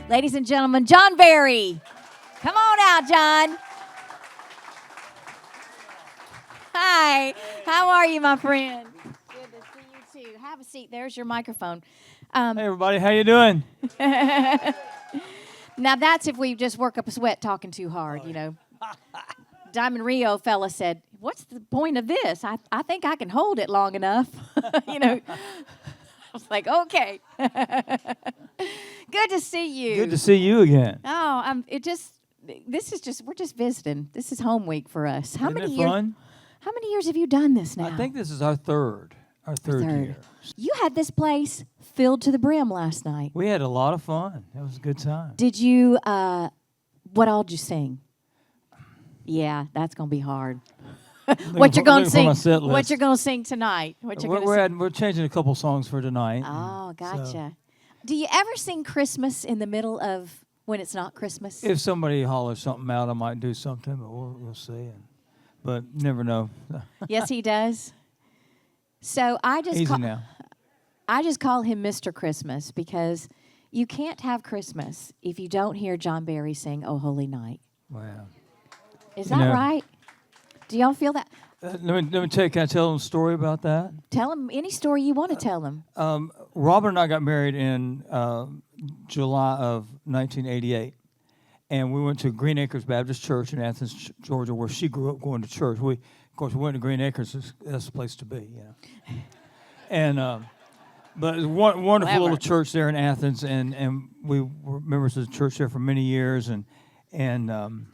Ladies and gentlemen, John Berry. Come on out, John. Hi. How are you, my friend? Good to see you, too. Have a seat. There's your microphone. Hey, everybody. How you doing? Now, that's if we just work up a sweat talking too hard, you know. Diamond Rio fella said, what's the point of this? I think I can hold it long enough. You know. I was like, okay. Good to see you. Good to see you again. Oh, we're just visiting. This is home week for us. Isn't it fun? How many years have you done this now? I think this is our third year. You had this place filled to the brim last night. We had a lot of fun. It was a good time. Did you, what all did you sing? Yeah, that's going to be hard. What you're going to sing? What you're going to sing tonight? We're changing a couple songs for tonight. Oh, gotcha. Do you ever sing Christmas in the middle of when it's not Christmas? If somebody hollers something out, I might do something, but we'll see. But never know. Yes, he does. So I just call him Mr. Christmas because you can't have Christmas if you don't hear John Berry sing "Oh Holy Night." Wow. Is that right? Do y'all feel that? Let me tell you, can I tell them a story about that? Tell them any story you want to tell them. Robin and I got married in July of 1988. And we went to Green Acres Baptist Church in Athens, Georgia, where she grew up going to church. Of course, we went to Green Acres. That's the place to be, you know. And but it was a wonderful little church there in Athens, and we were members of the church there for many years. And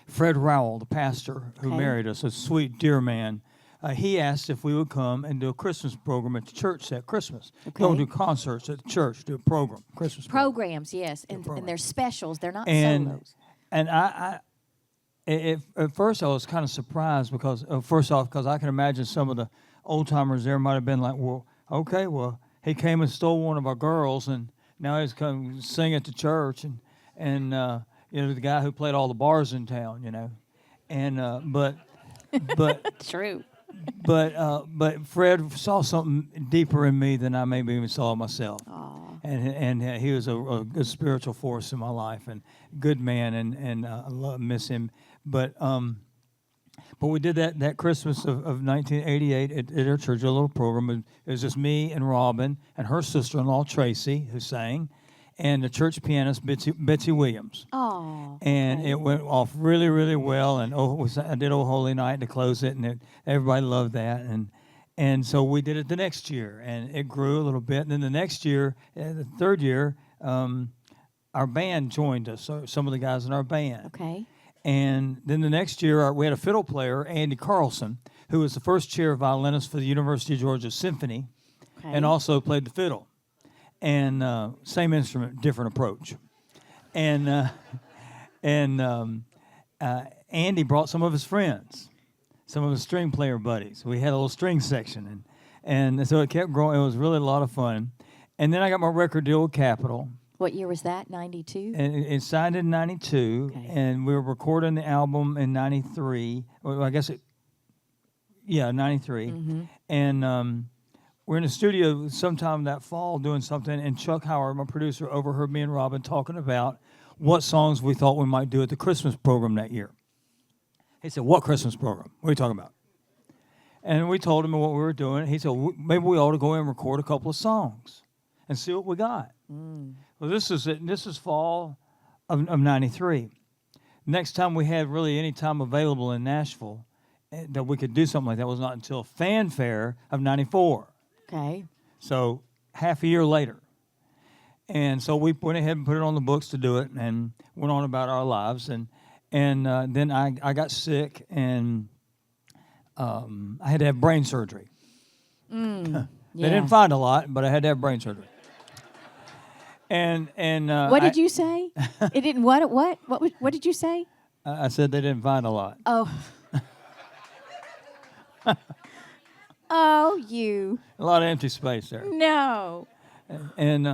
Fred Rowell, the pastor who married us, a sweet, dear man, he asked if we would come and do a Christmas program at the church at Christmas. Don't do concerts at the church, do a program, Christmas programs, yes, and they're specials. They're not solos. And at first I was kind of surprised because, first off, because I can imagine some of the old-timers there might have been like, well, okay, well, he came and stole one of our girls, and now he's come sing at the church, and you know, the guy who played all the bars in town, you know. And but true. But Fred saw something deeper in me than I maybe even saw myself. Aww. And he was a good spiritual force in my life and good man, and I miss him. But we did that Christmas of 1988 at our church, a little program. It was just me and Robin and her sister-in-law Tracy, who sang, and the church pianist Betsy Williams. Oh. And it went off really, really well. And I did "Oh Holy Night" to close it, and everybody loved that. And so we did it the next year, and it grew a little bit. And then the next year, the third year, our band joined us. So some of the guys in our band. Okay. And then the next year, we had a fiddle player, Andy Carlson, who was the first chair violinist for the University of Georgia Symphony, and also played the fiddle. And same instrument, different approach. And Andy brought some of his friends, some of his string player buddies. We had a little string section, and so it kept growing. It was really a lot of fun. And then I got my record deal with Capitol. What year was that? 92? And it signed in 92, and we were recording the album in 93. Well, I guess 93. Mm-hmm. And we're in the studio sometime that fall doing something, and Chuck Howard, my producer, overheard me and Robin talking about what songs we thought we might do at the Christmas program that year. He said, "What Christmas program? What are you talking about?" And we told him what we were doing. He said, "Maybe we ought to go in and record a couple of songs and see what we got." Well, this is fall of 93. Next time we had really any time available in Nashville that we could do something like that was not until Fanfare of 94. Okay. So half a year later. And so we went ahead and put it on the books to do it and went on about our lives. And then I got sick, and I had to have brain surgery. They didn't find a lot, but I had to have brain surgery. And what did you say? It didn't what? What did you say? I said they didn't find a lot. Oh. Oh, you. A lot of empty space there. No. And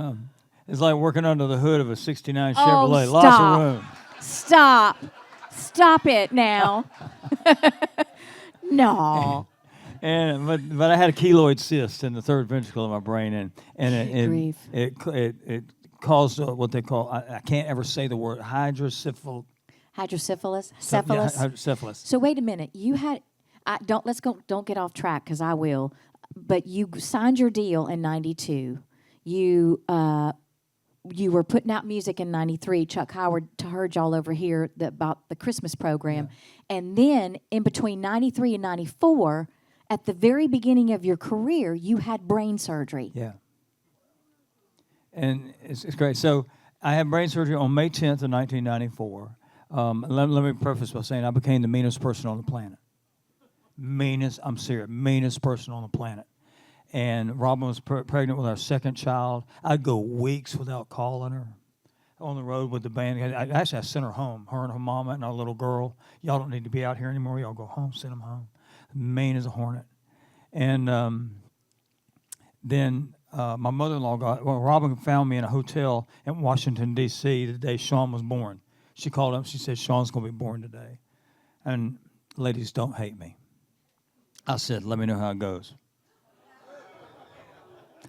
it's like working under the hood of a 69 Chevrolet. Stop. Lots of room. Stop it now. No. But I had a keloid cyst in the third ventricle of my brain, and it caused what they call, I can't ever say the word, hydrocephalus. Hydrocephalus? Yeah, Cephalus? hydrocephalus. So wait a minute. You had don't get off track because I will. But you signed your deal in '92. You were putting out music in '93. Chuck Howard heard y'all over here about the Christmas program, and then in between '93 and '94, at the very beginning of your career, you had brain surgery. Yeah. And it's great. So I had brain surgery on May 10th of 1994. Let me preface by saying I became the meanest person on the planet. I'm serious, meanest person on the planet. And Robin was pregnant with our second child. I'd go weeks without calling her on the road with the band. I sent her home, her and her mama and our little girl. Y'all don't need to be out here anymore. Y'all go home, send them home. Mean as a hornet. And then my mother-in-law Robin found me in a hotel in Washington, D.C. the day Sean was born. She called up. She said, Sean's going to be born today. And ladies, don't hate me. I said, let me know how it goes.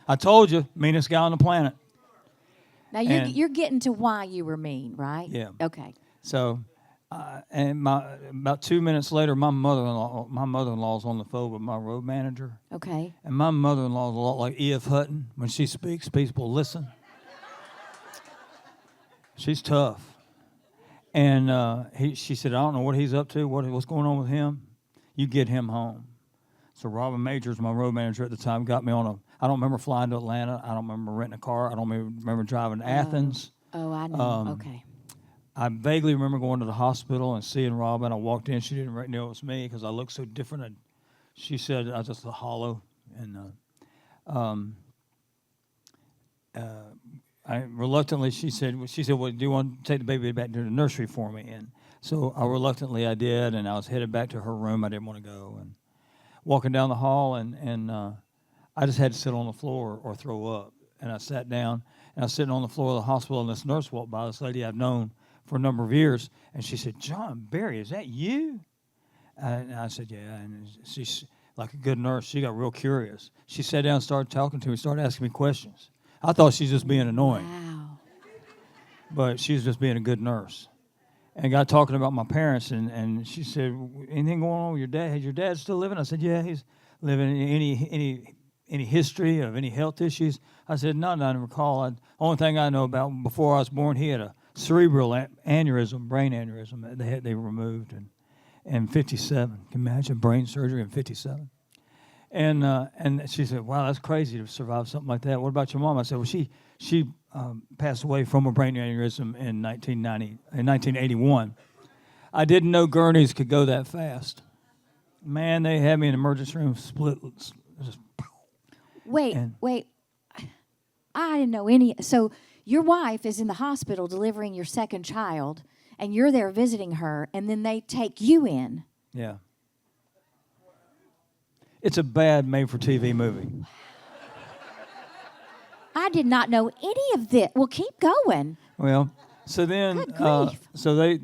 I told you, meanest guy on the planet. Now, you're getting to why you were mean, right? Yeah. Okay. So, about 2 minutes later, my mother-in-law's on the phone with my road manager. Okay. And my mother-in-law is a lot like E.F. Hutton. When she speaks, people listen. She's tough. And she said, I don't know what he's up to, what's going on with him. You get him home. So Robin Majors, my road manager at the time, got me on I don't remember flying to Atlanta. I don't remember renting a car. I don't remember driving to Athens. Oh, I know. Okay. I vaguely remember going to the hospital and seeing Robin. I walked in. She didn't know it was me because I looked so different. And she said I was just hollow. And I reluctantly, she said, well, do you want to take the baby back to the nursery for me? And so I did, and I was headed back to her room. I didn't want to go. And walking down the hall, and I just had to sit on the floor or throw up. And I sat down, and I was sitting on the floor of the hospital, and this nurse walked by, this lady I've known for a number of years, and she said, John Berry, is that you? And I said, yeah. And she's like a good nurse. She got real curious. She sat down and started talking to me, started asking me questions. I thought she was just being annoying. Wow. But she was just being a good nurse. And got talking about my parents, and she said, anything going on with your dad? Is your dad still living? I said, yeah, he's living. Any history of any health issues? I said, no, I don't recall. Only thing I know about, before I was born, he had a cerebral aneurysm, brain aneurysm that they removed in 57. Can you imagine brain surgery in 57? And she said, wow, that's crazy to survive something like that. What about your mom? I said, well, she passed away from a brain aneurysm in 1981. I didn't know gurneys could go that fast. Man, they had me in the emergency room split. Just, wait. I didn't know any. So your wife is in the hospital delivering your second child, and you're there visiting her, and then they take you in. Yeah. It's a bad made-for-TV movie. I did not know any of this. Well, keep going. Well, so then, so they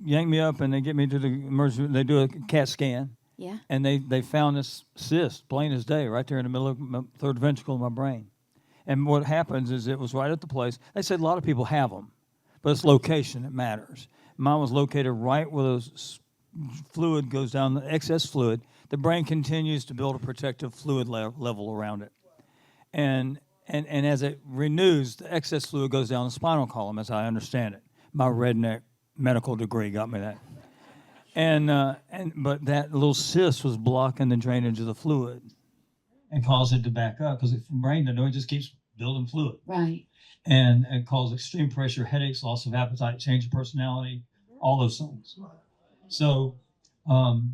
yank me up and they get me to the emergency. They do a CAT scan. Yeah. And they found this cyst, plain as day, right there in the middle of my third ventricle of my brain. And what happens is it was right at the place. They said a lot of people have them, but it's location that matters. Mine was located right where the fluid goes down, the excess fluid. The brain continues to build a protective fluid level around it. And as it renews, the excess fluid goes down the spinal column, as I understand it. My redneck medical degree got me that. But that little cyst was blocking the drainage of the fluid and caused it to back up because the brain, it just keeps building fluid. Right. And it caused extreme pressure, headaches, loss of appetite, change of personality, all those things. So the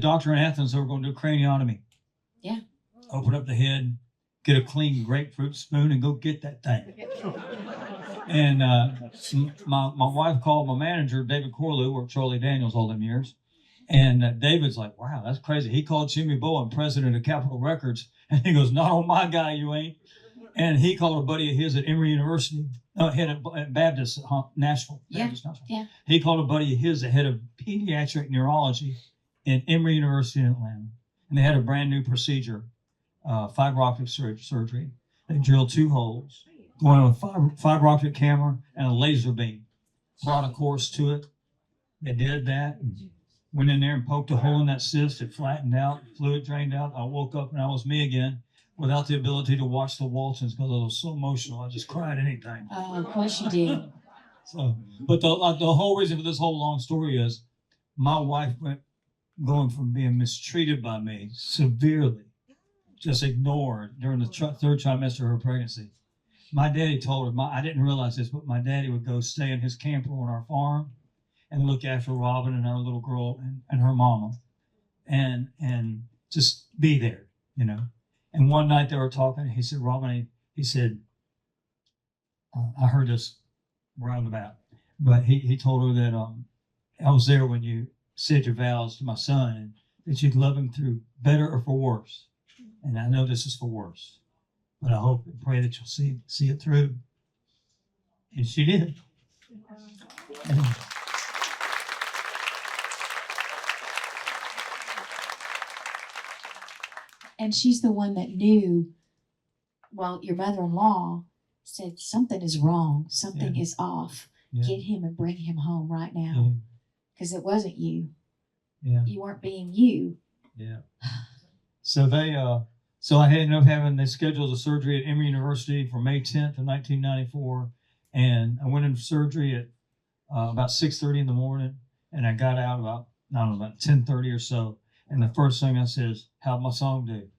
doctor in Athens, they were going to do a craniotomy. Yeah. Open up the head, get a clean grapefruit spoon, and go get that thing. And my wife called my manager, David Corlew, worked Charlie Daniels all them years. And David's like, wow, that's crazy. He called Jimmy Bowen, president of Capitol Records, and he goes, not on my guy, you ain't. And he called a buddy of his at Emory University, head of Baptist, Nashville. Yeah, Baptist, Nashville. yeah. He called a buddy of his, the head of pediatric neurology in Emory University in Atlanta. And they had a brand new procedure, fiber optic surgery. They drilled 2 holes, going with fiber optic camera and a laser beam. Plot a course to it. They did that. Went in there and poked a hole in that cyst. It flattened out. Fluid drained out. I woke up and I was me again, without the ability to watch the Waltons because I was so emotional. I just cried anything. Oh, of course you did. So, but the whole reason for this whole long story is my wife went going from being mistreated by me severely, just ignored during the third trimester of her pregnancy. My daddy told her, I didn't realize this, but my daddy would go stay in his camper on our farm and look after Robin and our little girl and her mama and just be there, you know. And one night they were talking, he said, Robin, he said, I heard this roundabout, but he told her that I was there when you said your vows to my son and that you'd love him through better or for worse. And I know this is for worse, but I hope and pray that you'll see it through. And she did. And she's the one that knew, well, your mother-in-law said something is wrong, something is off. Yeah. Get him and bring him home right now. Because it wasn't you. Yeah. You weren't being you. Yeah. So I ended up they scheduled a surgery at Emory University for May 10th of 1994. And I went into surgery at about 6:30 in the morning. And I got out about 10:30 or so. And the first thing I said is, how'd my song do?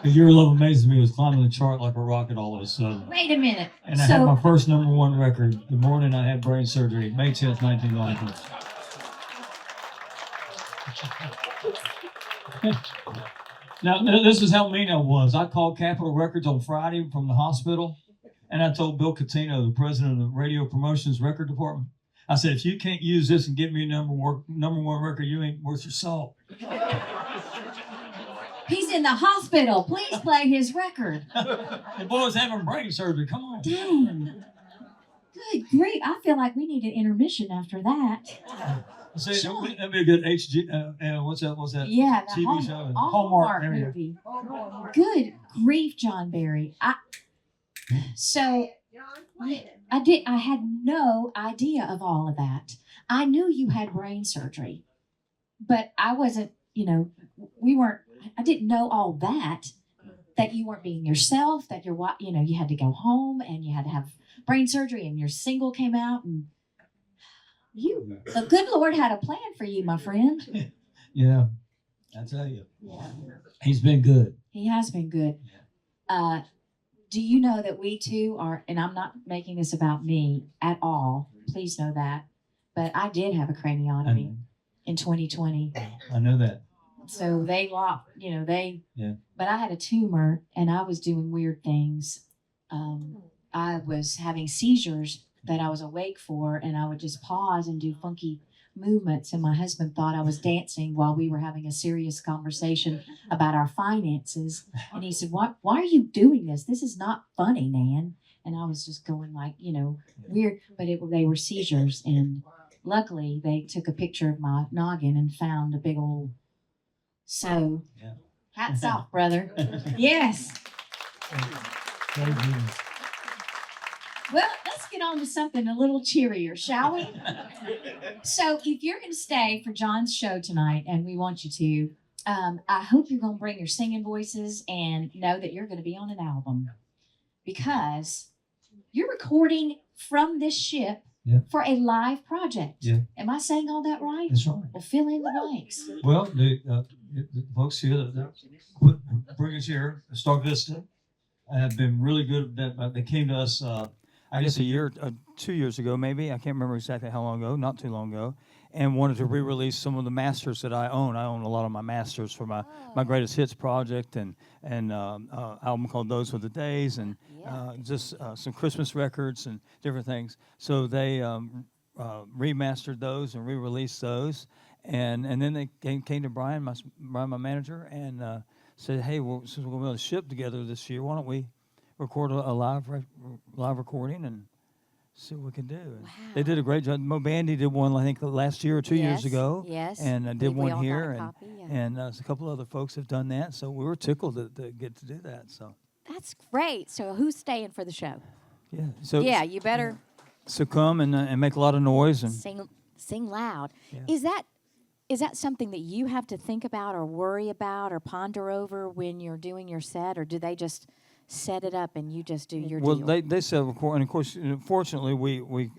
Your Love Amazes Me was climbing the chart like a rocket all of a sudden. Wait a minute. And I had my first #1 record the morning I had brain surgery, May 10th, 1994. Now, this is how mean I was. I called Capitol Records on Friday from the hospital, and I told Bill Catino, the president of the Radio Promotions Record Department, I said, if you can't use this and get me a #1 record, you ain't worth your salt. He's in the hospital. Please play his record. The boy's having brain surgery. Come on. Dang. Good grief. I feel like we need an intermission after that. See, that'd be a good HG. What's that? Yeah, the TV show. Hallmark movie. Good grief, John Barry. I had no idea of all of that. I knew you had brain surgery, but I wasn't, I didn't know all that you weren't being yourself, that you had to go home and you had to have brain surgery and your single came out and the good Lord had a plan for you, my friend. Yeah, I tell you. Yeah. He's been good. He has been good. Do you know that we too are, and I'm not making this about me at all, please know that, but I did have a craniotomy in 2020. I know that. So they locked, but I had a tumor and I was doing weird things. I was having seizures that I was awake for, and I would just pause and do funky movements, and my husband thought I was dancing while we were having a serious conversation about our finances, and he said, why are you doing this? This is not funny, Nan. And I was just going like, weird, but they were seizures, and luckily they took a picture of my noggin and found a big old hats off, brother. Yes. Well, let's get on to something a little cheerier, shall we? So if you're going to stay for John's show tonight, and we want you to, I hope you're going to bring your singing voices and know that you're going to be on an album, because you're recording from this ship for a live project. Yeah. Am I saying all that right? That's right. Well, fill in the blanks. Well, the folks here that bring us here, Star Vista, have been really good. They came to us, I guess 2 years ago, maybe. I can't remember exactly how long ago, not too long ago, and wanted to re-release some of the masters that I own. I own a lot of my masters for my greatest hits project and album called Those Were the Days, and just some Christmas records and different things. So they remastered those and re-released those, and then they came to Brian, my manager, and said, hey, since we're going to be on the ship together this year, why don't we record a live recording and see what we can do. And they did a great job. Mo Bandy did one, I think, last year or 2 years ago. Yes. And did one here. And a couple other folks have done that. So we were tickled to get to do that. So That's great. So who's staying for the show? Yeah. So Yeah, you better So come and make a lot of noise and sing loud. Yeah. Is that something that you have to think about or worry about or ponder over when you're doing your set, or do they just set it up and you just do your well, deal? they said, and of course, fortunately, we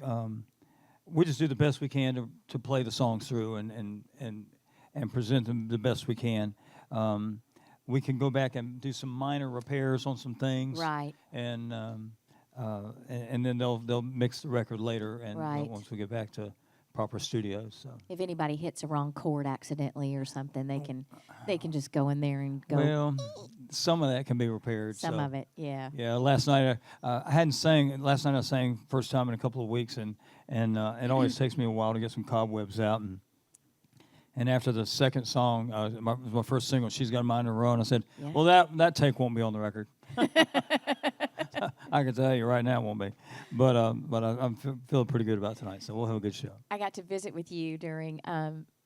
just do the best we can to play the songs through and present them the best we can. We can go back and do some minor repairs on some things, Right. And then they'll mix the record later, and Right. once we get back to proper studios. So. If anybody hits a wrong chord accidentally or something, they can just go in there and go. Well, some of that can be repaired. Some of it, yeah. Yeah, last night I hadn't sang. Last night I sang first time in a couple of weeks, and it always takes me a while to get some cobwebs out. And after the second song, my first single, "She's Got a Mind of Her Own," I said, Yeah. "Well, that take won't be on the record." I can tell you right now it won't be, but I'm feeling pretty good about tonight, so we'll have a good show. I got to visit with you during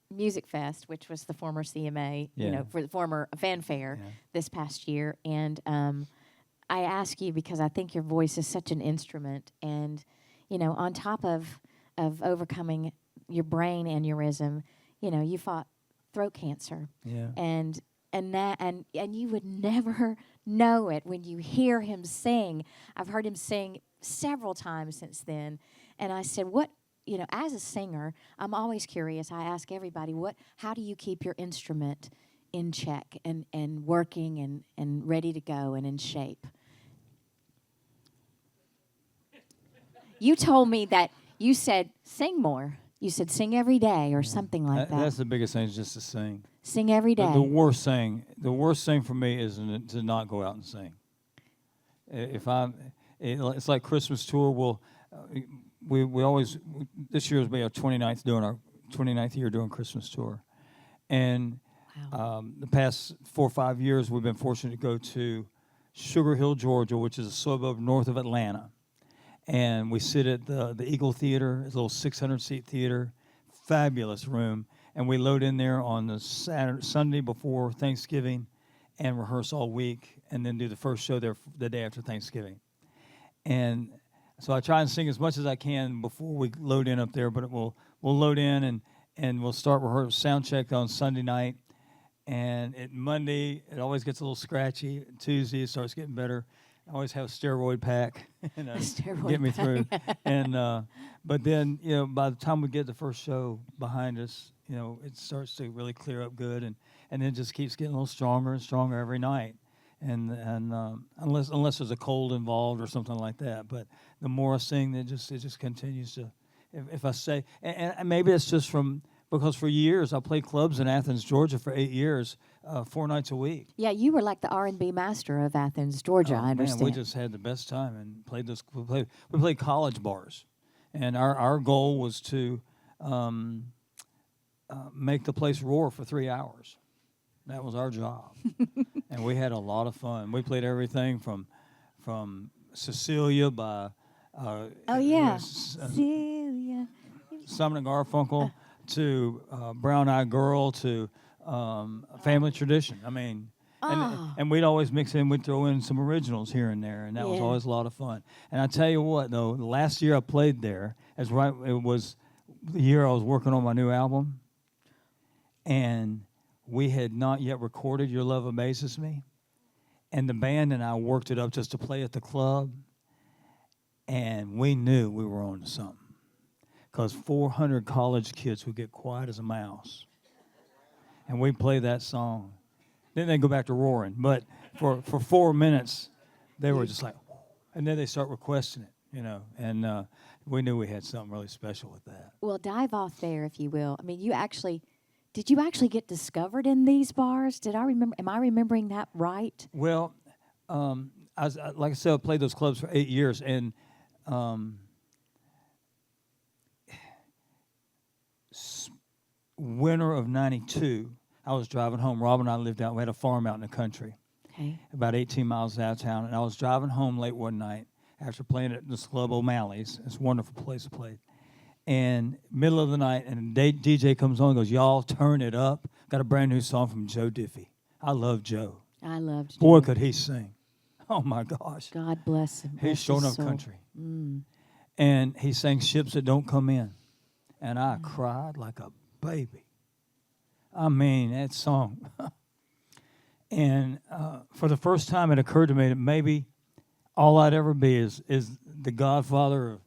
Music Fest, which was the former CMA, Yeah. for the former fanfare Yeah. this past year. And I ask you because I think your voice is such an instrument. And, on top of overcoming your brain aneurysm, you fought throat cancer. Yeah. And you would never know it when you hear him sing. I've heard him sing several times since then. And I said, as a singer, I'm always curious. I ask everybody, how do you keep your instrument in check and working and ready to go and in shape? You told me that you said sing more. You said sing every day or something like that. That's the biggest thing, is just to sing. Sing every day. The worst thing for me is to not go out and sing. It's like Christmas tour. We always, this year will be our 29th year doing Christmas tour, and Wow. the past 4 or 5 years we've been fortunate to go to Sugar Hill, Georgia, which is a suburb north of Atlanta, and we sit at the Eagle Theater, it's a little 600-seat theater, fabulous room. And we load in there on the Sunday before Thanksgiving and rehearse all week, and then do the first show there the day after Thanksgiving. And so I try and sing as much as I can before we load in up there, but we'll load in and we'll start rehearsal sound check on Sunday night. And Monday, it always gets a little scratchy. Tuesday, it starts getting better. I always have a steroid pack get me through. And but then, by the time we get the first show behind us, it starts to really clear up good, and then it just keeps getting a little stronger and stronger every night. And unless there's a cold involved or something like that, but the more I sing, it just continues to. If I say, and maybe it's just because for years I played clubs in Athens, Georgia for 8 years, 4 nights a week. Yeah, you were like the R&B master of Athens, Georgia. I understand. Man, we just had the best time and played this. We played college bars, and our goal was to make the place roar for 3 hours. That was our job, and we had a lot of fun. We played everything from Cecilia by Celia, Simon and Garfunkel to Brown Eyed Girl to Family Tradition. I mean, and we'd always we'd throw in some originals here and there, and that was always a lot of fun. And I tell you what, though, the last year I played there, it was the year I was working on my new album, and we had not yet recorded Your Love Amazes Me, and the band and I worked it up just to play at the club, and we knew we were on to something. Because 400 college kids would get quiet as a mouse. And we play that song. Then they go back to roaring. But for 4 minutes, they were just like, whoo. And then they start requesting it, And we knew we had something really special with that. Well, dive off there, if you will. I mean, did you actually get discovered in these bars? Am I remembering that right? Well, like I said, I played those clubs for 8 years. And winter of '92, I was driving home. Rob and I lived out. We had a farm out in the country, about 18 miles out of town. And I was driving home late one night after playing at this club, O'Malley's. It's a wonderful place to play. And middle of the night, and DJ comes on and goes, "Y'all turn it up." Got a brand new song from Joe Diffie. I love Joe. I loved Joe. Boy, could he sing. Oh, my gosh. God bless him. He's Bless showing his up soul. country. Mm. And he sang Ships That Don't Come In. And I cried like a baby. I mean, that song. And for the first time, it occurred to me that maybe all I'd ever be is the godfather of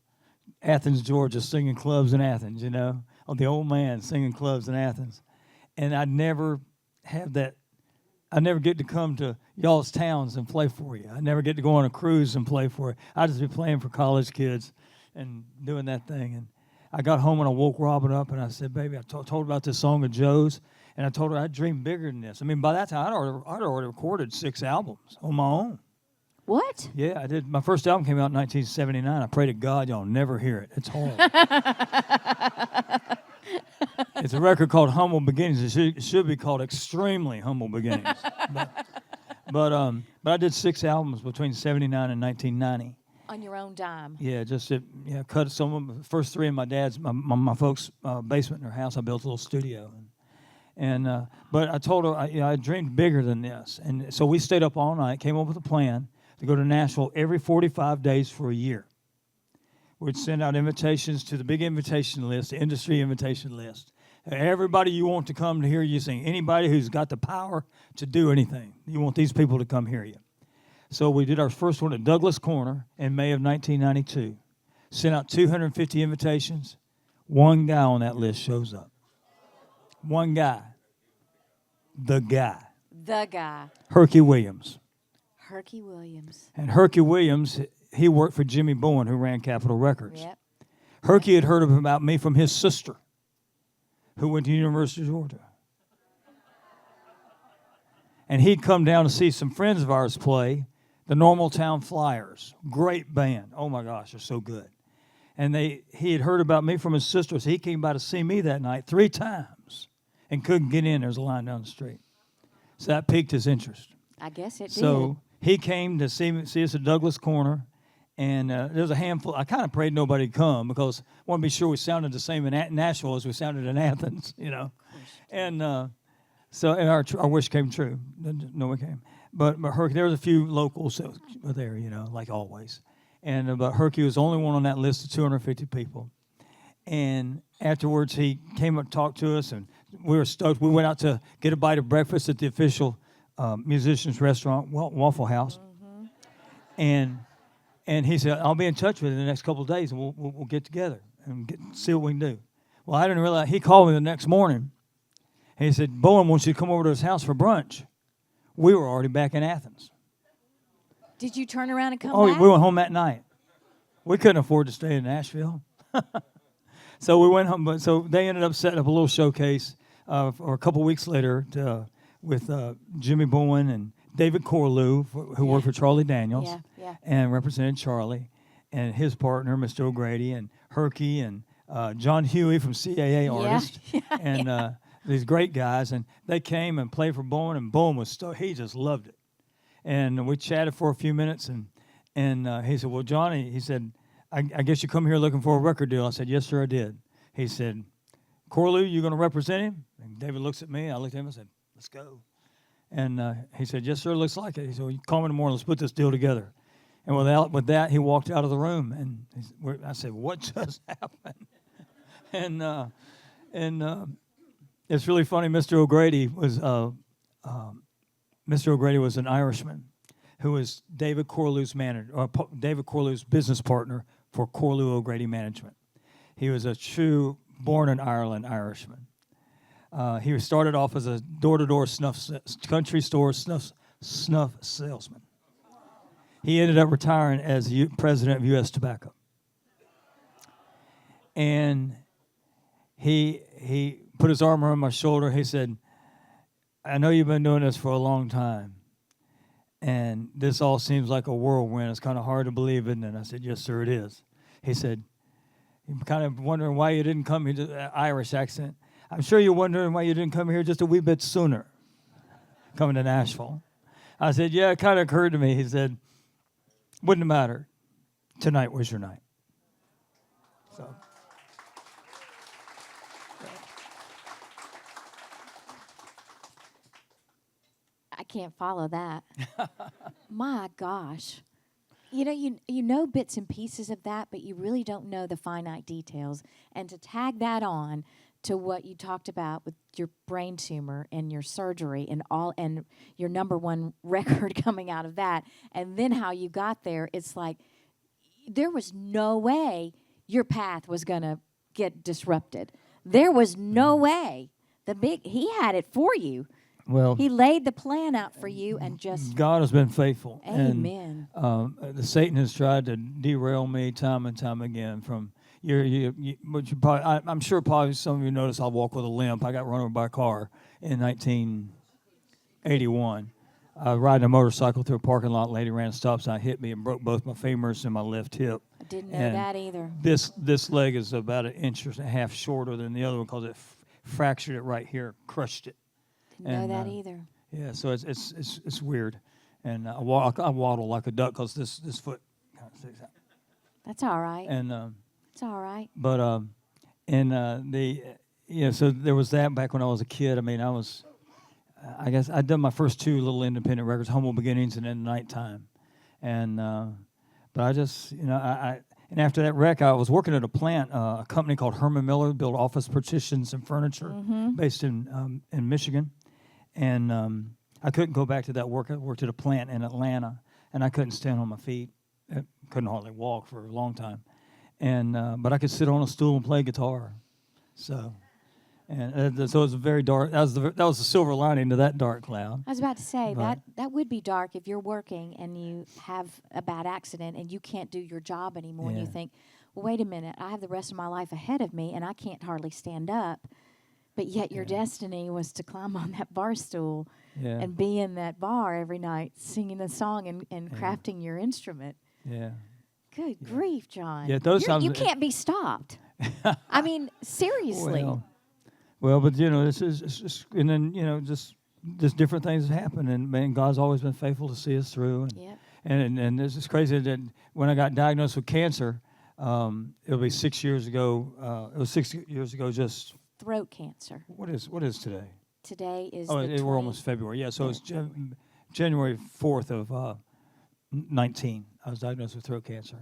Athens, Georgia, singing clubs in Athens, you know, or the old man singing clubs in Athens. And I'd never have that. I never get to come to y'all's towns and play for you. I never get to go on a cruise and play for you. I'd just be playing for college kids and doing that thing. And I got home and I woke Robin up and I said, baby, I told her about this song of Joe's. And I told her I'd dreamed bigger than this. I mean, by that time, I'd already recorded 6 albums on my own. What? Yeah, I did. My first album came out in 1979. I pray to God y'all never hear it. It's horrible. It's a record called Humble Beginnings. It should be called Extremely Humble Beginnings. But I did 6 albums between 79 and 1990. On your own dime. Yeah, cut some of them. The first 3 in my dad's, my folks' basement in their house. I built a little studio. But I told her I dreamed bigger than this. And so we stayed up all night, came up with a plan to go to Nashville every 45 days for a year. We'd send out invitations to the big invitation list, the industry invitation list. Everybody you want to come to hear you sing, anybody who's got the power to do anything, you want these people to come hear you. So we did our first one at Douglas Corner in May of 1992. Sent out 250 invitations. One guy on that list shows up. One guy. The guy. The guy. Herky Williams. Herky Williams. And Herky Williams, he worked for Jimmy Bowen, who ran Capitol Records. Yep. Herky had heard about me from his sister, who went to University of Georgia. And he'd come down to see some friends of ours play, the Normal Town Flyers. Great band. Oh, my gosh, they're so good. And he had heard about me from his sister, so he came by to see me that night 3 times and couldn't get in. There was a line down the street. So that piqued his interest. I guess it did. So he came to see us at Douglas Corner, and there was a handful. I kind of prayed nobody would come because I want to be sure we sounded the same in Nashville as we sounded in Athens, you know. And our wish came true. No one came. But Herky, there was a few locals that were there, you know, like always. But Herky was the only one on that list of 250 people. And afterwards, he came up and talked to us, and we were stoked. We went out to get a bite of breakfast at the official musicians restaurant, Waffle House. Mm-hmm. And he said, I'll be in touch with you in the next couple of days, and we'll get together and see what we can do. Well, I didn't realize. He called me the next morning. He said, Bowen wants you to come over to his house for brunch. We were already back in Athens. Did you turn around and come back? back? We went home that night. We couldn't afford to stay in Nashville. So we went home. So they ended up setting up a little showcase or a couple weeks later with Jimmy Bowen and David Corlew, who worked for Charlie Daniels and represented Charlie, and his partner, Mr. O'Grady, and Herky, and John Huey from CAA Artists, and these great guys. And they came and played for Bowen, and Bowen he just loved it. And we chatted for a few minutes, and he said, well, Johnny, he said, I guess you come here looking for a record deal. I said, yes, sir, I did. He said, Corlew, you going to represent him? And David looks at me. I looked at him and said, let's go. And he said, yes, sir, looks like it. He said, well, you call me in the morning. Let's put this deal together. And with that, he walked out of the room. And I said, what just happened? and it's really funny. Mr. O'Grady was an Irishman who was David Corlew's manager, or David Corlew's business partner for Corlew O'Grady Management. He was a true born-in-Ireland Irishman. He started off as a door-to-door country store snuff salesman. He ended up retiring as president of U.S. Tobacco. And he put his arm around my shoulder. He said, I know you've been doing this for a long time, and this all seems like a whirlwind. It's kind of hard to believe, isn't it? I said, yes, sir, it is. He said, you're kind of wondering why you didn't come here, Irish accent. I'm sure you're wondering why you didn't come here just a wee bit sooner, coming to Nashville. I said, yeah, it kind of occurred to me. He said, wouldn't have mattered. Tonight was your night. So. I can't follow that. My gosh. You know bits and pieces of that, but you really don't know the finite details. And to tag that on to what you talked about with your brain tumor and your surgery and your number one record coming out of that, and then how you got there, it's like there was no way your path was going to get disrupted. There was no way. He had it for you. Well, he laid the plan out for you, and just God has been faithful. Amen. And the Satan has tried to derail me time and time again. From I'm sure probably some of you noticed I walk with a limp. I got run over by a car in 1981. Riding a motorcycle through a parking lot. Lady ran a stop sign, hit me, and broke both my femurs and my left hip. I didn't know that either. This leg is about an inch and a half shorter than the other one because it fractured it right here, crushed it. Didn't know that either. Yeah, so it's weird, and I waddle like a duck because this foot kind of sticks out. That's all right. And it's all right. But so there was that back when I was a kid. I mean, I guess I'd done my first two little independent records, Humble Beginnings and then Nighttime, and but I just and after that wreck, I was working at a plant, a company called Herman Miller, built office partitions and furniture, based in Michigan. And I couldn't go back to that work. I worked at a plant in Atlanta, and I couldn't stand on my feet. I couldn't hardly walk for a long time. And but I could sit on a stool and play guitar. So it was very dark. That was the silver lining to that dark cloud. I was about to say that would be dark if you're working and you have a bad accident and you can't do your job anymore, and you think, well, wait a minute, I have the rest of my life ahead of me, and I can't hardly stand up. But yet your destiny was to climb on that bar stool and be in that bar every night singing a song and crafting your instrument. Yeah. Good grief, John. Yeah, those times you can't be stopped. I mean, seriously. Well, but this is and then just different things happen, and man, God's always been faithful to see us through. And this is crazy that when I got diagnosed with cancer, it'll be 6 years ago. It was 6 years ago just. Throat cancer. What is today? Today is we're almost February. Yeah, so it's January 4th of 19. I was diagnosed with throat cancer.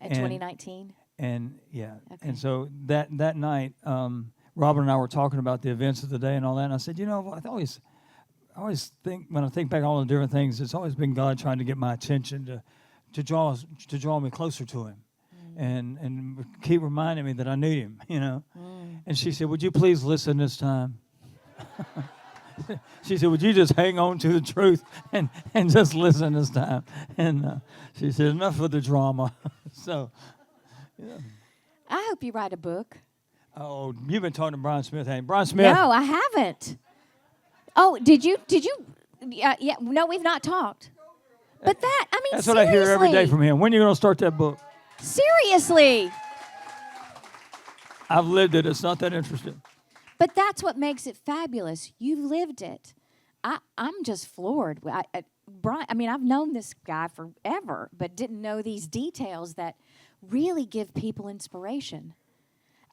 In 2019? And and so that night, Robin and I were talking about the events of the day and all that, and I said, I always think, when I think back on all the different things, it's always been God trying to get my attention to draw me closer to Him. And keep reminding me that I need Him, And she said, would you please listen this time? She said, would you just hang on to the truth and just listen this time? And she said, enough of the drama. So, I hope you write a book. Oh, you've been talking to Brian Smith, haven't you? Brian Smith? No, I haven't. Oh, did you? Yeah, no, we've not talked. But that's seriously. what I hear every day from him. When are you going to start that book? Seriously. I've lived it. It's not that interesting. But that's what makes it fabulous. You've lived it. I'm just floored. Brian, I've known this guy forever, but didn't know these details that really give people inspiration.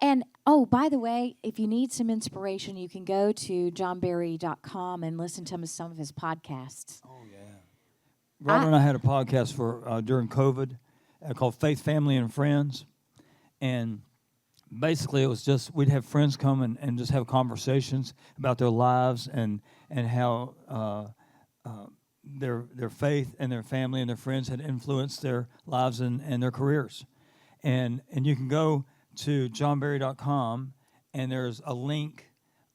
And, oh, by the way, if you need some inspiration, you can go to johnberry.com and listen to some of his podcasts. Oh, yeah. Robert and I had a podcast for during COVID called Faith, Family, and Friends. And basically it was just we'd have friends come and just have conversations about their lives and how their faith and their family and their friends had influenced their lives and their careers. And you can go to johnberry.com, and there's a link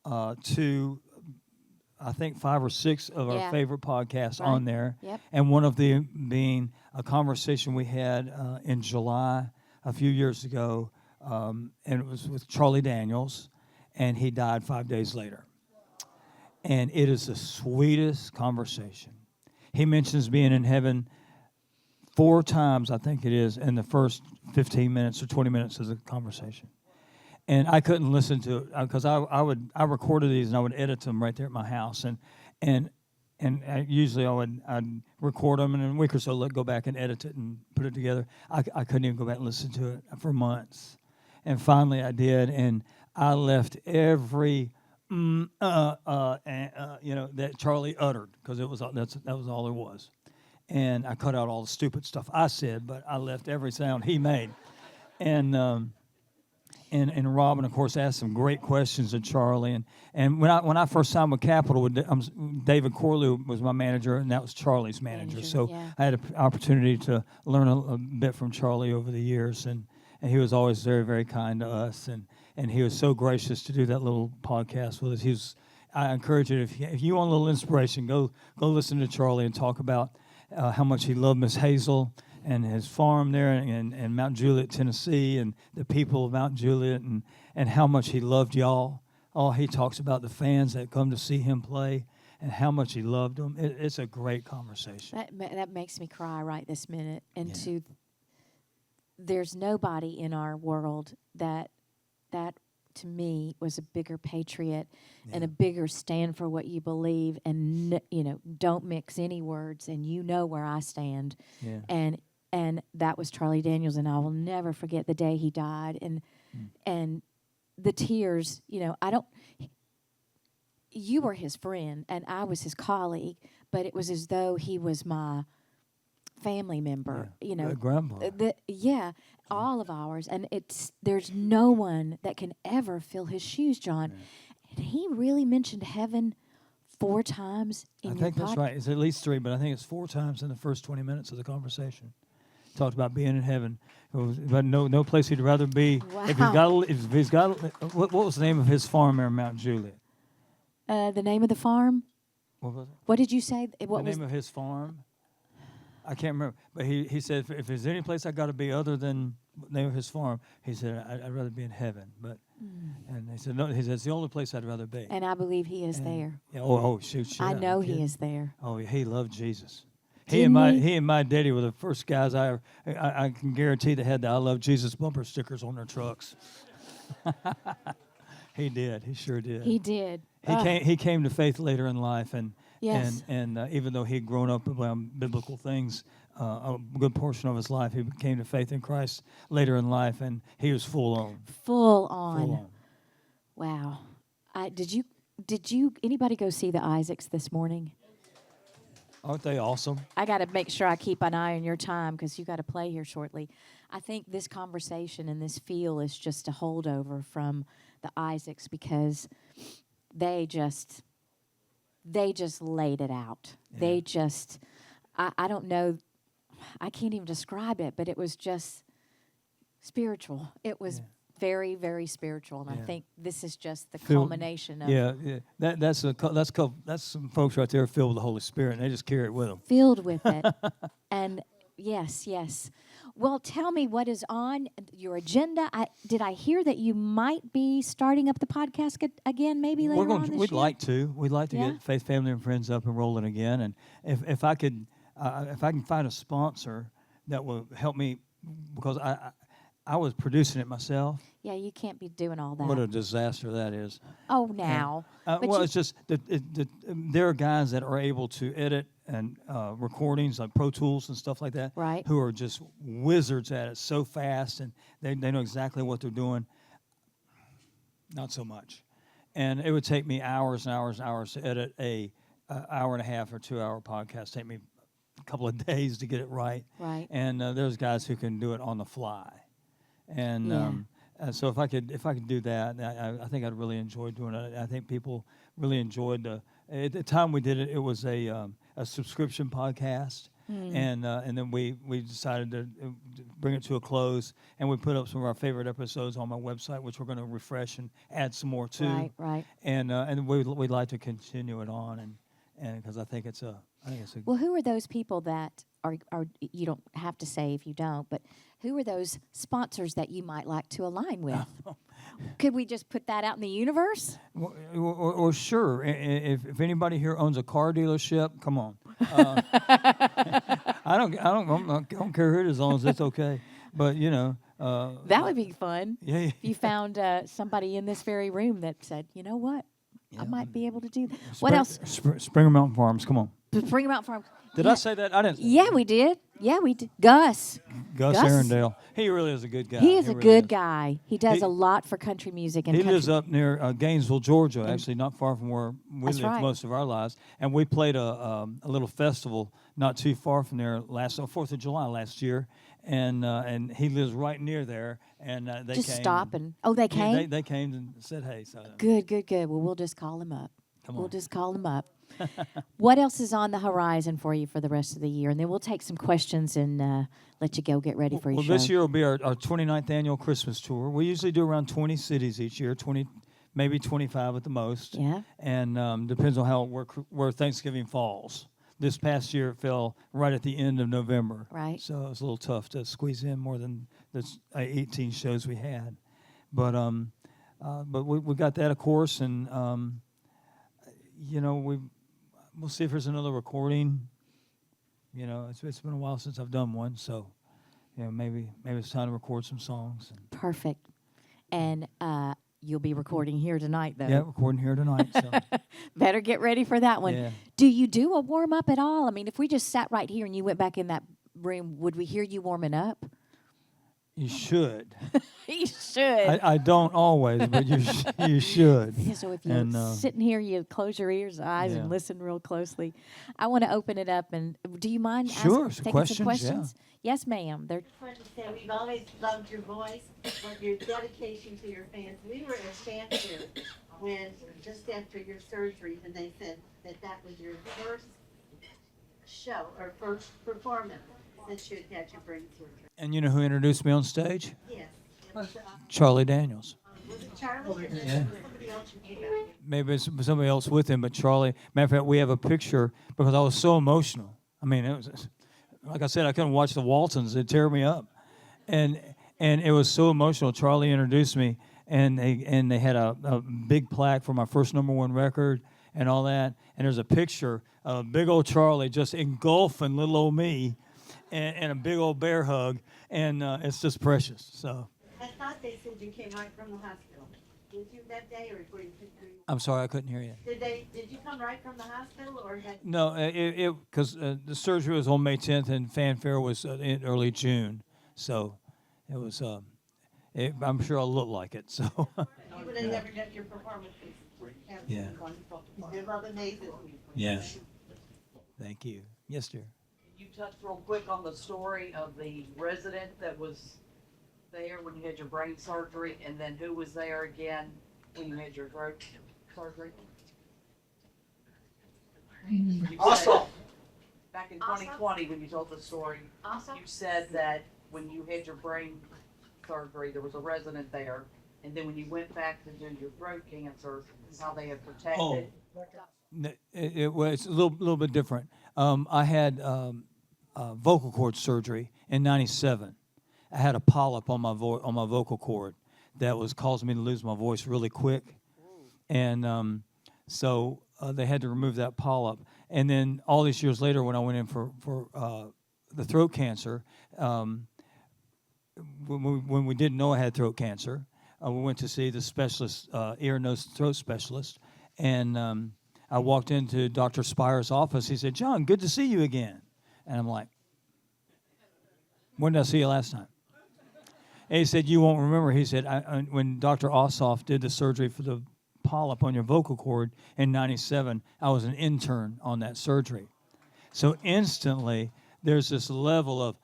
to, I think, 5 or 6 of our favorite podcasts on there. Yep. And one of them being a conversation we had in July a few years ago, and it was with Charlie Daniels, and he died 5 days later. And it is the sweetest conversation. He mentions being in heaven 4 times, I think it is, in the first 15 minutes or 20 minutes of the conversation. And I couldn't listen to it because I recorded these and I would edit them right there at my house. And usually I'd record them and in a week or so go back and edit it and put it together. I couldn't even go back and listen to it for months. And finally I did, and I left every that Charlie uttered, because that was all there was. and I cut out all the stupid stuff I said, but I left every sound he made. And Robin, of course, asked some great questions to Charlie. And when I first signed with Capitol, David Corley was my manager, and that was Charlie's manager. So yeah. I had an opportunity to learn a bit from Charlie over the years, and he was always very, very kind to us, and he was so gracious to do that little podcast with us. I encourage you, if you want a little inspiration, go listen to Charlie and talk about how much he loved Miss Hazel and his farm there in Mount Juliet, Tennessee, and the people of Mount Juliet, and how much he loved y'all. Oh, he talks about the fans that come to see him play and how much he loved them. It's a great conversation. That makes me cry right this minute. And there's nobody in our world that to me was a bigger patriot and a bigger stand for what you believe, and don't mix any words, and where I stand. Yeah. And that was Charlie Daniels, and I will never forget the day he died, and the tears. You were his friend, and I was his colleague, but it was as though he was my family member. Grandpa. All of ours, and there's no one that can ever fill his shoes, John. And he really mentioned heaven 4 times in your I think that's right. It's at least 3, but I think it's 4 times in the first 20 minutes of the conversation. Talked about being in heaven, but no place he'd rather be. Wow. If he's got, what was the name of his farm there in Mount Juliet? The name of the farm? What was it? What did you say? The name of his farm? I can't remember. But he said, if there's any place I got to be other than the name of his farm, he said, I'd rather be in heaven. But and he said, no, he said, it's the only place I'd rather be. And I believe he is there. Yeah, shoot. I know he is there. Oh, he loved Jesus. He and my daddy were the first guys I can guarantee that had the I Love Jesus bumper stickers on their trucks. He did. He sure did. He did. He came to faith later in life, and yes. and even though he'd grown up around biblical things, a good portion of his life, he came to faith in Christ later in life, and he was full on. Full on. Wow. Did you anybody go see the Isaacs this morning? Aren't they awesome? I got to make sure I keep an eye on your time because you got to play here shortly. I think this conversation and this feel is just a holdover from the Isaacs because they just laid it out. Yeah. They just, I don't know, I can't even describe it, but it was just spiritual. It was very, very spiritual, and I think this is just the culmination of. Yeah. That's some folks right there filled with the Holy Spirit, and they just carry it with them. Filled with it, and yes. Well, tell me what is on your agenda. Did I hear that you might be starting up the podcast again, maybe later on this year? We'd like to. We'd like to get Faith, Family, and Friends up and rolling again, and if I can find a sponsor that will help me, because I was producing it myself. Yeah, you can't be doing all that. What a disaster that is. Oh, now. It's just that there are guys that are able to edit and recordings like Pro Tools and stuff like that, right, who are just wizards at it so fast, and they know exactly what they're doing. Not so much. And it would take me hours and hours and hours to edit a hour and a half or 2 hour podcast. Take me a couple of days to get it right. Right. And there's guys who can do it on the fly. And so if I could do that, I think I'd really enjoy doing it. I think people really enjoyed at the time we did it. It was a subscription podcast, and then we decided to bring it to a close, and we put up some of our favorite episodes on my website, which we're going to refresh and add some more to. Right. And we'd like to continue it on, and because I think it's a. Well, who are those people that are you don't have to say if you don't, but who are those sponsors that you might like to align with? Could we just put that out in the universe? Or sure, if anybody here owns a car dealership, come on. I don't care who it is, as long as it's okay. But that would be fun. Yeah. If you found somebody in this very room that said, you know what, I might be able to do that. Spring, What else? Springer Mountain Farms. Come on. Bring 'em out for. Did I say that? I didn't. Yeah, we did. Yeah, we did. Gus. Gus Arundel. He really is a good guy. He is a really good is. guy. He does a lot for country music and He country. lives up near Gainesville, Georgia, actually not far from where we That's lived right. most of our lives. And we played a little festival not too far from there last 4th of July last year, and he lives right near there. And they just came. stop and they came. Yeah, they came and said hey. So Good. Well, we'll just call him up. Come We'll on. just call him up. What else is on the horizon for you for the rest of the year? And then we'll take some questions and let you go get ready for your show. This year will be our 29th annual Christmas tour. We usually do around 20 cities each year, 20, maybe 25 at the most. Yeah. And depends on where Thanksgiving falls. This past year it fell right at the end of November. Right. So it was a little tough to squeeze in more than the 18 shows we had. But we got that, of course, and we'll see if there's another recording. It's been a while since I've done one, so maybe it's time to record some songs. Perfect. And you'll be recording here tonight, though. Yeah, recording here tonight. So. Better get ready for that one. Yeah. Do you do a warm up at all? I mean, if we just sat right here and you went back in that room, would we hear you warming up? You should. You should. I don't always, but you should. Yeah, so if you're sitting here, you close your ears, eyes, and listen real closely. I want to open it up, and do you mind Sure, taking some questions? questions? Yes, ma'am. I just wanted to say we've always loved your voice, but your dedication to your fans. We were at Stanford when just after your surgery, and they said that was your first show or first performance since you had your brain surgery. And you know who introduced me on stage? Yes. It was Charlie Daniels. it Charlie? Or Yeah. somebody else you knew about? Maybe it's somebody else with him, but Charlie. Matter of fact, we have a picture because I was so emotional. I mean, it was like I said, I couldn't watch the Waltons; it'd tear me up, and it was so emotional. Charlie introduced me, and they had a big plaque for my first #1 record and all that. And there's a picture of big old Charlie just engulfing little old me, and a big old bear hug, and it's just precious. So. I thought they said you came right from the hospital. Did you that day, or were you? I'm sorry, I couldn't hear you. Did you come right from the hospital, or had? No, because the surgery was on May 10th and fanfare was in early June, so it was. I'm sure I'll look like it. So. You would have never done your performances. Yeah. Wonderful. You love amazing. Yeah. Thank you. Yes, dear. You touched real quick on the story of the resident that was there when you had your brain surgery, and then who was there again when you had your throat surgery? You said, back in 2020, when you told the story, you said that when you had your brain surgery, there was a resident there, and then when you went back to do your throat cancer, how they had protected. It was a little bit different. I had vocal cord surgery in '97. I had a polyp on my vocal cord that was causing me to lose my voice really quick, and so they had to remove that polyp. And then all these years later, when I went in for the throat cancer, when we didn't know I had throat cancer, we went to see the specialist, ear, nose, throat specialist, and I walked into Dr. Spire's office. He said, "John, good to see you again." And I'm like, "When did I see you last time?" And he said, "You won't remember." He said, when Dr. Ossoff did the surgery for the polyp on your vocal cord in '97, I was an intern on that surgery. So instantly, there's this level of,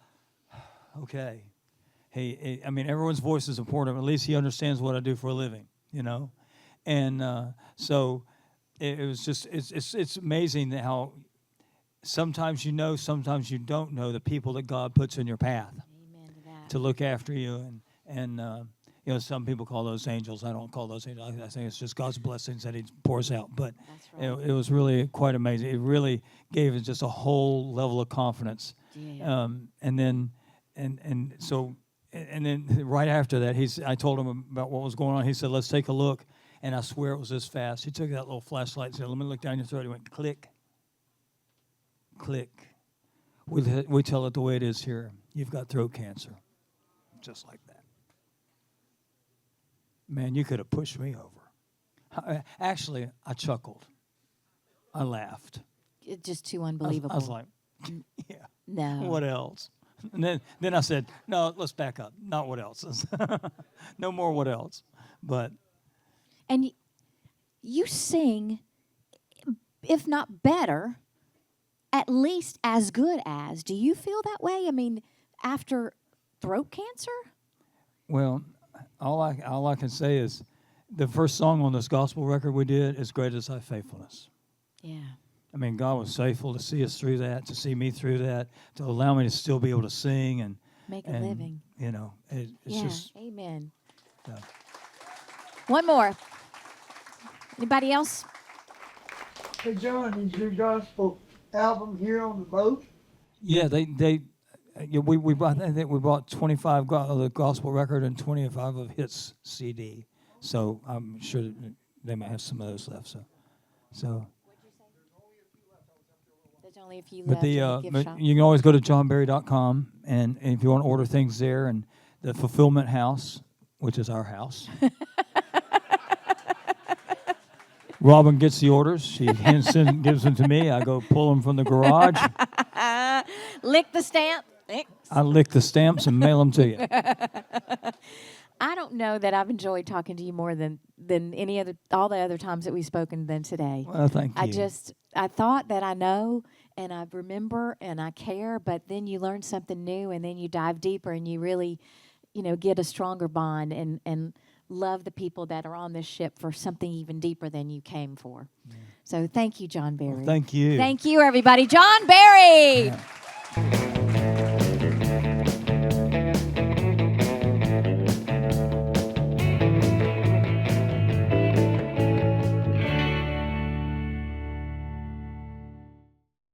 okay, hey, I mean, everyone's voice is important. At least he understands what I do for a living, And so it was just, it's amazing that how sometimes sometimes you don't know the people that God puts in your path. Amen to that. To look after you, and some people call those angels. I don't call those angels. I think it's just God's blessings that He pours out. But That's right. it was really quite amazing. It really gave us just a whole level of confidence. Yeah. And then right after that, I told him about what was going on. He said, "Let's take a look." And I swear it was this fast. He took that little flashlight and said, "Let me look down your throat." He went, click, click. We tell it the way it is here. You've got throat cancer. Just like that. Man, you could have pushed me over. Actually, I chuckled. I laughed. It's just too I unbelievable. was like, yeah. No. What else? And then I said, no, let's back up. Not what else. No more what else. But And you sing, if not better, at least as good as. Do you feel that way? I mean, after throat cancer? well, all I can say is the first song on this gospel record we did is Great Is Thy Faithfulness. Yeah. I mean, God was faithful to see us through that, to see me through that, to allow me to still be able to sing and Make a living. You know, it's Yeah. just. Amen. Yeah. One more. Anybody else? Hey John, is your gospel album here on the boat? Yeah, we bought. I think we bought 25 the gospel record and 25 of hits CD. So I'm sure that they might have some of those left. So. There's only a few But left in the gift but shop. you can always go to johnberry.com and if you want to order things there, and the Fulfillment House, which is our house. Robin gets the orders. She gives them to me. I go pull them from the garage. Lick the stamp. Thanks. I lick the stamps and mail them to you. I don't know that I've enjoyed talking to you more than all the other times that we've spoken than today. Well, thank you. I thought that I know and I remember and I care, but then you learn something new and then you dive deeper and you really, get a stronger bond and love the people that are on this ship for something even deeper than you came for. Yeah. So thank you, John Berry. Well, thank you. Thank you, everybody. John Berry. Yeah.